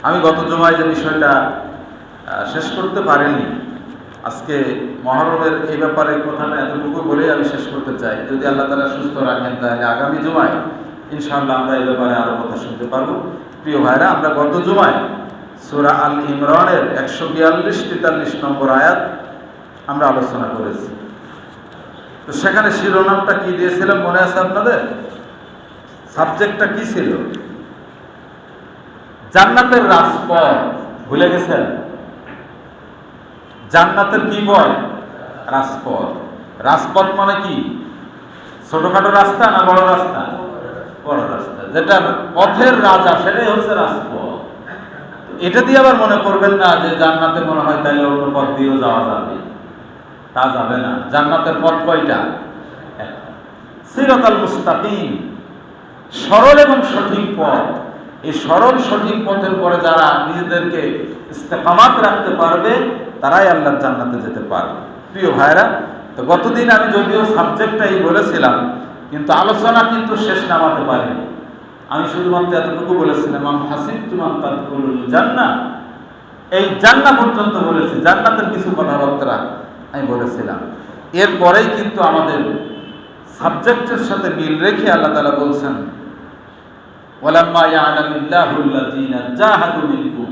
আমি গত জুমায় যে বিষয়টা শেষ করতে পারিনি, আজকে মহরমের এই ব্যাপারে কথাটা এতটুকু বলে আমি শেষ করতে চাই। যদি আল্লাহ তাআলা সুস্থ রাখেন তাহলে আগামী জুমায় ইনশাআল্লাহ আমরা এই ব্যাপারে আরো কথা শুনতে পারবো। প্রিয় ভাইরা, আমরা গত জুমায় সূরা আল ইমরানের 142-43 নম্বর আয়াত আমরা আলোচনা করেছি। তো সেখানে শিরোনামটা কি দিয়েছিলাম মনে আছে আপনাদের? সাবজেক্টটা কি ছিল? জান্নাতের রাজপথ। ভুলে গেছেন? জান্নাতের কি পথ? রাজপথ। রাজপথ মানে কি? ছোটখাটো রাস্তা না বড় রাস্তা? বড় রাস্তা, যেটা পথের রাজা, সেটাই হচ্ছে রাজপথ। এটা দিয়ে আবার মনে করবেন না যে জান্নাতে মনে হয় তাইলে অন্য পথ দিয়েও যাওয়া যাবে। তা যাবে না। জান্নাতের পথ কয়টা? সিরাতাল মুস্তাকিম, সরল এবং সঠিক পথ। এই সরল সঠিক পথের পরে যারা নিজেদেরকে ইস্তেকামাত রাখতে পারবে তারাই আল্লাহর জান্নাতে যেতে পারবে। প্রিয় ভাইরা, তো গতদিন আমি যদিও সাবজেক্টটাই বলেছিলাম, কিন্তু আলোচনা কিন্তু শেষ নামাতে পারিনি। আমি শুধুমাত্র এতটুকু বলেছিলাম, আম হাসিবতুম আন তাদখুলুল জান্নাহ, এই জান্নাত পর্যন্ত বলেছি। জান্নাতের কিছু কথাবার্তা আমি বলেছিলাম। এরপরেই কিন্তু আমাদের সাবজেক্টের সাথে মিল রেখে আল্লাহ তাআলা বলছেন, ওয়ালাম্মা ইয়া'লামুল্লাহুল্লাযীনা জাহাদু মিনকুম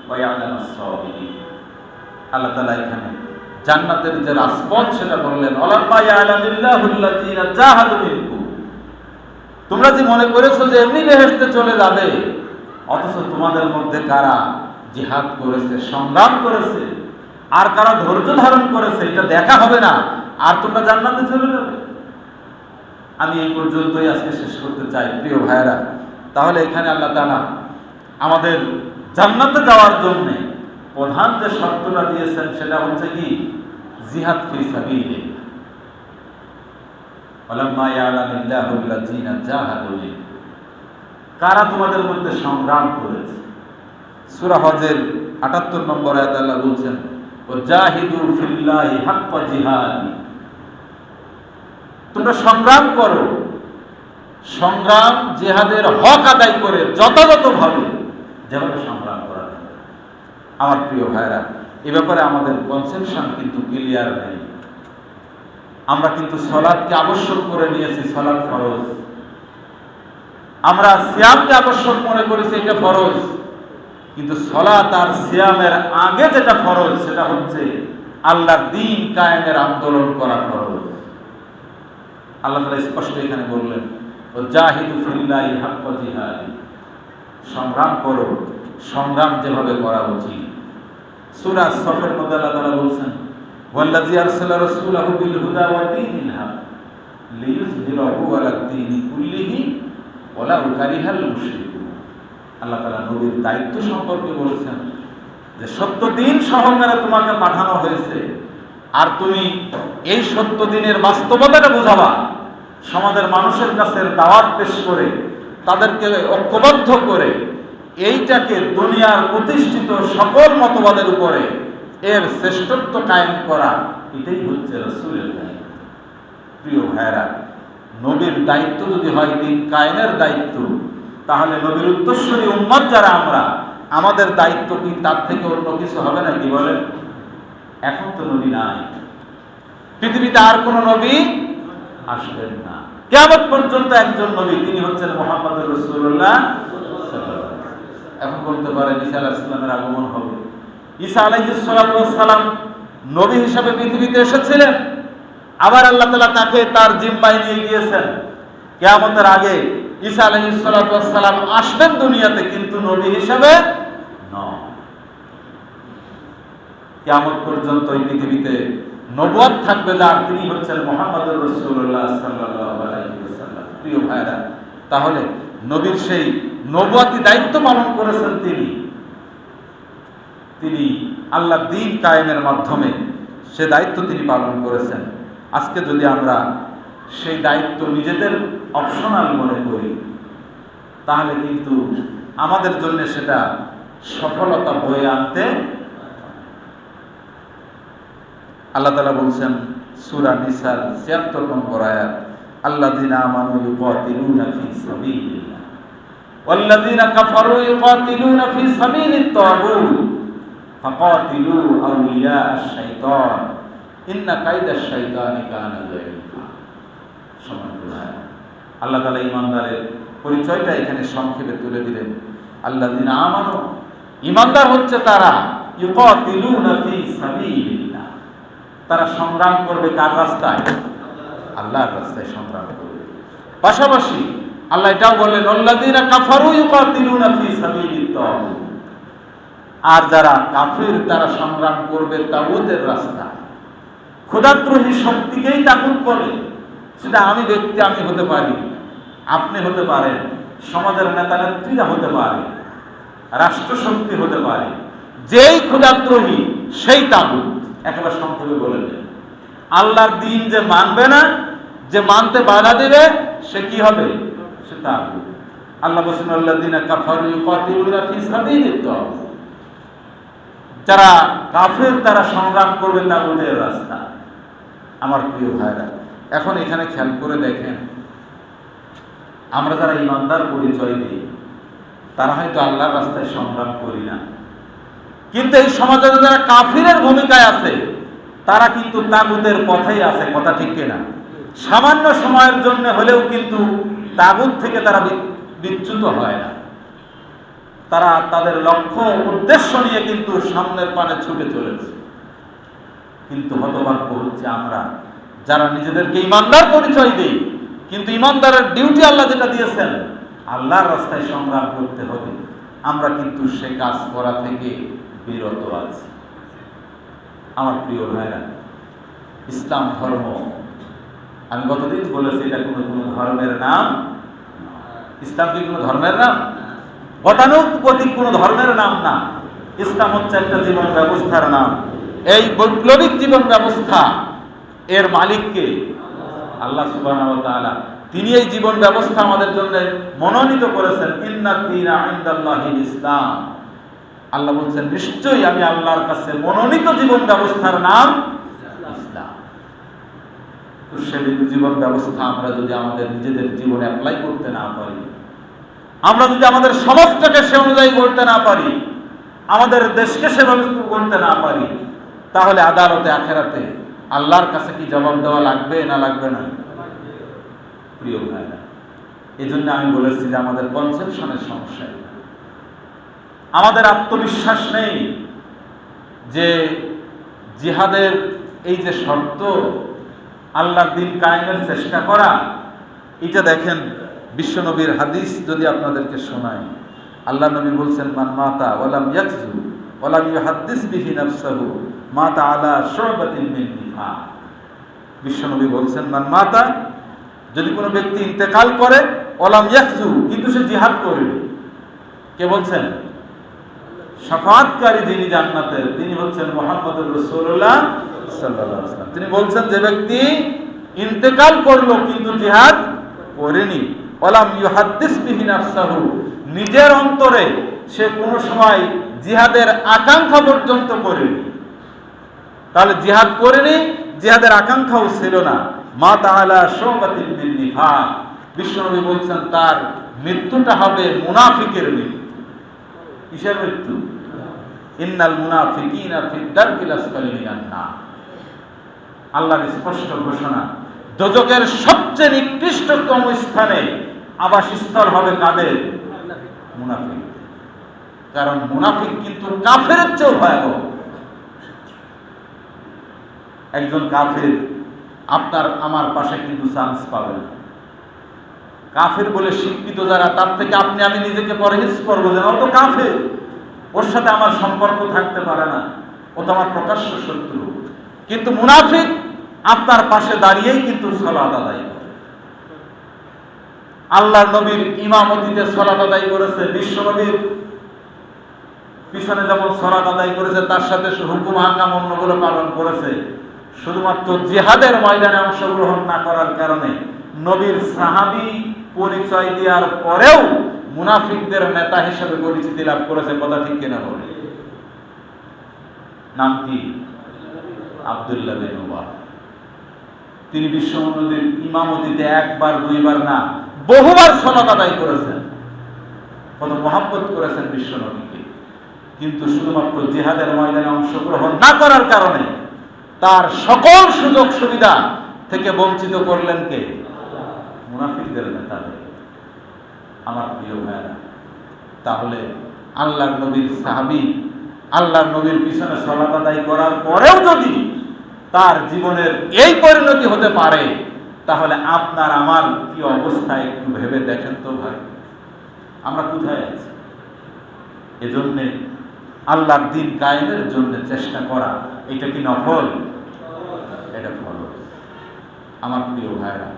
ওয়া ইয়া'লামাস সাবিরিন। আল্লাহ তাআলা এখানে জান্নাতের যে রাজপথ সেটা বললেন, ওয়ালাম্মা ইয়া'লামুল্লাহুল্লাযীনা জাহাদু মিনকুম। তোমরা যে মনে করেছো যে এমনি বেহেশতে চলে যাবে, অথচ তোমাদের মধ্যে কারা জিহাদ করেছে, সংগ্রাম করেছে, আর কারা ধৈর্য ধারণ করেছে, এটা দেখা হবে না, আর তোমরা জান্নাতে চলে যাবে। আমি এই পর্যন্তই আজকে শেষ করতে চাই। প্রিয় ভাইয়েরা, তাহলে এখানে আল্লাহ তাআলা আমাদের জান্নাতে যাওয়ার জন্য প্রধান যে শর্তটা দিয়েছেন সেটা হচ্ছে কি? জিহাদ ফি সাবিলিল্লাহ। ওয়ালাম্মা ইয়া'লামুল্লাহুল্লাযীনা জাহাদু মিনকুম, কারা তোমাদের মধ্যে সংগ্রাম করেছে। সূরা হজের ৭৮ নম্বর আয়াতে আল্লাহ বলছেন, ওয়াজাহিদু ফিল্লাহি হাক্কা জিহাদি। তোমরা সংগ্রাম করো, সংগ্রাম জিহাদের হক আদায় করে যথাযথভাবে যেভাবে সংগ্রাম করা যায়। আমার প্রিয় ভাইরা, এ ব্যাপারে আমাদের কনসেপশন কিন্তু ক্লিয়ার নেই। আমরা কিন্তু সালাতকে আবশ্যক করে নিয়েছি, সালাত ফরজ। আমরা সিয়ামকে আবশ্যক মনে করেছি, এটা ফরজ। কিন্তু সালাত আর সিয়ামের আগে যেটা ফরজ সেটা হচ্ছে আল্লাহর দ্বীন কায়েমের আন্দোলন করা ফরজ। আল্লাহ তাআলা স্পষ্ট এখানে বললেন, ওয়াজাহিদু ফিল্লাহি হাক্কা জিহাদি। সংগ্রাম করো, সংগ্রাম যেভাবে করা উচিত। সূরা সফের মধ্যে আল্লাহ তাআলা বলছেন, ওয়াল্লাযী আরসালা রাসূলাহু বিল হুদা ওয়া দীনিল হক লিইয়ুযহিরাহু আলাদ দীনি কুল্লিহি ওয়ালাউ কারিহাল মুশরিকুন। আল্লাহ তাআলা নবীর দায়িত্ব সম্পর্কে বলেছেন যে সত্য দিন সহকারে তোমাকে পাঠানো হয়েছে, আর তুমি এই সত্য দিনের বাস্তবতাটা বোঝাবা। সমাজের মানুষের কাছে দাওয়াত পেশ করে তাদেরকে ঐক্যবদ্ধ করে এইটাকে দুনিয়ার প্রতিষ্ঠিত সকল মতবাদের উপরে এর শ্রেষ্ঠত্ব কায়েম করা, এটাই হচ্ছে রাসূলের দায়িত্ব। প্রিয় ভাইরা, নবীর দায়িত্ব যদি হয় দিন কায়েমের দায়িত্ব, তাহলে নবীর উত্তরসূরি উম্মত যারা আমরা, আমাদের দায়িত্ব কি তার থেকে অন্য কিছু হবে নাকি বলেন? এখন তো নবী নাই, পৃথিবীতে আর কোন নবী আসবেন না। কিয়ামত পর্যন্ত একজন নবী, তিনি হচ্ছেন মুহাম্মদুর রাসূলুল্লাহ সাল্লাল্লাহু আলাইহি ওয়াসাল্লাম। এখন বলতে পারেন ঈসা আলাইহিস সালামের আগমন হবে। ঈসা আলাইহিস সালাম নবী হিসেবে পৃথিবীতে এসেছিলেন, আবার আল্লাহ তাআলা তাকে তার জিম্মায় নিয়ে গিয়েছেন। কিয়ামতের আগে ঈসা আলাইহিস সালাম আসবেন দুনিয়াতে, কিন্তু নবী হিসেবে নয়। কিয়ামত পর্যন্ত এই পৃথিবীতে নবুয়ত থাকবে যার, তিনি হচ্ছেন মুহাম্মদুর রাসূলুল্লাহ সাল্লাল্লাহু আলাইহি ওয়াসাল্লাম। প্রিয় ভাইরা, তাহলে নবীর সেই নবুয়তি দায়িত্ব পালন করেছেন তিনি আল্লাহর দ্বীন কায়েমের মাধ্যমে সে দায়িত্ব তিনি পালন করেছেন। আজকে যদি আমরা সেই দায়িত্ব নিজেদের অপশনাল মনে করি, তাহলে কিন্তু আমাদের জন্য সেটা সফলতা বয়ে আনতে। আল্লাহ তাআলা বলছেন সূরা নিসার ৭৬ নম্বর আয়াত, আল্লাযীনা আমানু ইউকাতিলুনা ফি সাবিলিল্লাহ ওয়াল্লাযীনা কাফারু ইউকাতিলুনা ফি সাবিলিত তাগুত ফাকাতিলু আউলিয়া আশ-শাইতান ইন্না কাইদাশ শাইতানি কানা যায়ীফা। আল্লাহ তাআলা ঈমানদারের পরিচয়টা এখানে সংক্ষেপে তুলে দিলেন। আল্লাযীনা আমানু, ঈমানদার হচ্ছে তারা, ইউকাতিলুনা ফি সাবিলিল্লাহ, তারা সংগ্রাম করবে কার রাস্তায়? আল্লাহর রাস্তায় সংগ্রাম করবে। পাশাপাশি আল্লাহ এটাও বললেন আল্লাযীনা কাফারু ইউকাতিলুনা ফি সাবিলিত তাগুত, আর যারা কাফির তারা সংগ্রাম করবে তাগুতের রাস্তায়। খোদাদ্রোহী শক্তিকেই তাগুত বলে। সেটা আমি ব্যক্তি, আমি হতে পারি, আপনি হতে পারেন, সমাজের নেতা নেত্রীরা হতে পারে, রাষ্ট্রশক্তি হতে পারে। যেই খোদাদ্রোহী সেই তাগুত। একেবারে সংক্ষেপে বলে দেন, আল্লাহর দ্বীন যে মানবে না, যে মানতে বাধা দেবে, সে কি হবে? সে তাগুত। আল্লাহ বলেছেন আল্লাযীনা কাফারু ইউকাতিলুনা ফি সাবিলিত তাগুত, যারা কাফের তারা সংগ্রাম করবে তাগুতের রাস্তা। আমার প্রিয় ভাইরা, এখন এখানে খেয়াল করে দেখেন, আমরা যারা ঈমানদার পরিচয় দিই তারা হয়তো আল্লাহর রাস্তায় সংগ্রাম করি না, কিন্তু এই সমাজে যারা কাফিরের ভূমিকায় আছে তারা কিন্তু তাগুতের পথেই আছে। কথা ঠিক কিনা? সামান্য সময়ের জন্য হলেও কিন্তু তাগুত থেকে তারা বিচ্যুত হয় না। তারা তাদের লক্ষ্য উদ্দেশ্য নিয়ে কিন্তু সামনের পানে ছুটে চলেছে। কিন্তু হতভাগ্য হচ্ছে আমরা যারা নিজেদেরকে ঈমানদার পরিচয় দিই, কিন্তু ঈমানদারের ডিউটি আল্লাহ যেটা দিয়েছেন আল্লাহর রাস্তায় সংগ্রাম করতে হবে, আমরা কিন্তু সে কাজ করা থেকে বিরত আছি। আমার প্রিয় ভাইরা, ইসলাম ধর্ম, আমি গতদিন বলেছি এটা কোনো ধর্মের নাম। ইসলাম কি কোনো ধর্মের নাম? গতানুগতিক কোনো ধর্মের নাম না। ইসলাম হচ্ছে একটা জীবন ব্যবস্থার নাম। এই বৈপ্লবিক জীবন ব্যবস্থা এর মালিককে? আল্লাহ সুবহানাহু ওয়া তাআলা। তিনি এই জীবন ব্যবস্থা আমাদের জন্য মনোনীত করেছেন। ইন্নাদ দীনা ইনদাল্লাহিল ইসলাম। আল্লাহ বলছেন নিশ্চয়ই আমি আল্লাহর কাছে মনোনীত জীবন ব্যবস্থার নাম ইসলাম। তো সেই জীবন ব্যবস্থা আমরা যদি আমাদের নিজেদের জীবনে অ্যাপ্লাই করতে না পারি, আমরা যদি আমাদের সমাজটাকে সে অনুযায়ী করতে না পারি, আমাদের দেশকে সেভাবে করতে না পারি, তাহলে আদালতে আখেরাতে আল্লাহর কাছে কি জবাব দেওয়া লাগবে না লাগবে না? প্রিয় ভাইরা, এই জন্য আমি বলেছি যে আমাদের কনসেপশনের সমস্যা, আমাদের আত্মবিশ্বাস নেই যে জিহাদের এই যে শর্ত, আল্লাহর দ্বীন কায়েমের চেষ্টা করা, এটা দেখেন বিশ্বনবীর হাদিস যদি আপনাদেরকে শোনাই, আল্লাহ নবী বলছেন মান মাতা ওয়ালাম ইয়াকযু ওয়ালাম ইউহাদ্দিস বিহি নাফসাহু মাতা আলা শুবাতিন মিন নিফাক। বিশ্বনবী বলছেন মান মাতা, যদি কোনো ব্যক্তি ইন্তেকাল করে, ওয়ালাম ইয়াকযু, কিন্তু সে জিহাদ করেনি। কে বলছেন? শাফাআতকারী যিনি জান্নাতের, তিনি হচ্ছেন মুহাম্মদুর রাসূলুল্লাহ সাল্লাল্লাহু আলাইহি ওয়াসাল্লাম। তিনি বলছেন যে ব্যক্তি ইন্তেকাল করলো কিন্তু জিহাদ করেনি, ওয়ালাম ইউহাদ্দিস বিহি নাফসাহু, নিজের অন্তরে সে কোনো সময় জিহাদের আকাঙ্ক্ষা পর্যন্ত করেনি, তাহলে জিহাদ করেনি, জিহাদের আকাঙ্ক্ষাও ছিল না, মা তাআলা শুবাতিন মিন নিফাক। বিশ্বনবী বলছেন তার মৃত্যুটা হবে মুনাফিকের মৃত্যু। কিসের মৃত্যু? ইন্নাল মুনাফিকিনা ফি দারকিল আসফালি মিনান নার। আল্লাহর স্পষ্ট ঘোষণা, দোজখের সবচেয়ে নিকৃষ্টতম স্থানে আবাসস্থল হবে কাদের? মুনাফিক। কারণ মুনাফিক কিন্তু কাফেরের চেয়েও ভয়াবহ। একজন কাফের আপনার আমার পাশে কিন্তু চান্স পাবে না। কাফের বলে স্বীকৃত যারা, তার থেকে আপনি আমি নিজেকে পরহেজ করবো যেন ও তো কাফের, ওর সাথে আমার সম্পর্ক থাকতে পারে না, ও তো আমার প্রকাশ্য শত্রু। কিন্তু মুনাফিক আপনার পাশে দাঁড়িয়েই কিন্তু সালাত আদায় করে। আল্লাহর নবীর ইমামতিতে সালাত আদায় করেছে, বিশ্ব নবীর পিছনে যেমন সালাত আদায় করেছে, তার সাথে হুকুম হাকাম অন্যগুলো পালন করেছে। শুধুমাত্র জিহাদের ময়দানে অংশগ্রহণ না করার কারণে নবীর সাহাবী পরিচয় দেওয়ার পরেও মুনাফিকদের নেতা হিসেবে পরিচিতি লাভ করেছে। কথা ঠিক কিনা বলে? নাম কি? আব্দুল্লাহ বিন উবাই। তিনি বিশ্ব নবীর ইমামতিতে একবার দুইবার না বহুবার সালাত আদায় করেছেন। কত মহব্বত করেছেন বিশ্ব নবীকে, কিন্তু শুধুমাত্র জিহাদের ময়দানে অংশগ্রহণ না করার কারণে তার সকল সুযোগ সুবিধা থেকে বঞ্চিত করলেন কে? মুনাফিকদের নেতাদের। আমার প্রিয় ভাইরা, তাহলে আল্লাহর নবীর সাহাবী আল্লাহর নবীর পিছনে সালাত আদায় করার পরেও যদি তার জীবনের এই পরিণতি হতে পারে, তাহলে আপনার আমার কি অবস্থা একটু ভেবে দেখেন তো ভাই, আমরা কোথায় আছি? এজন্যে আল্লাহর দিন কায়েমের জন্য চেষ্টা করা, এটা কি নফল? এটা ফরজ। আমার প্রিয় ভাইরা,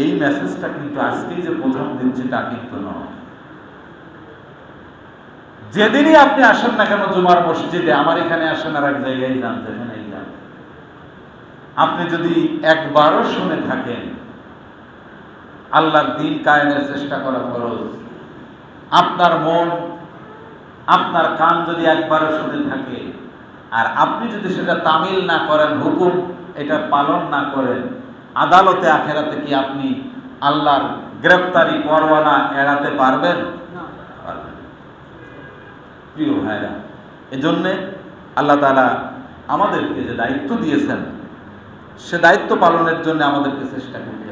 এই মেসেজটা কিন্তু আজকেই যে প্রথম দিচ্ছি তা কিন্তু নয়। যেদিনই আপনি আসেন না কেন জুমার মসজিদে, আমার এখানে আসেন আর এক জায়গায় যান, যেখানেই যান, আপনি যদি একবারও শুনে থাকেন আল্লাহর দিন কায়েমের চেষ্টা করা ফরজ, আপনার মন আপনার কান যদি একবারও শুনে থাকে, আর আপনি যদি সেটা তামিল না করেন, হুকুম এটা পালন না করেন, আদালতে আখেরাতে কি আপনি আল্লাহর গ্রেফতারি পরোয়ানা এড়াতে পারবেন? প্রিয় ভাইরা, এজন্যে আল্লাহ তাআলা আমাদেরকে যে দায়িত্ব দিয়েছেন, সে দায়িত্ব পালনের জন্য আমাদেরকে চেষ্টা করতে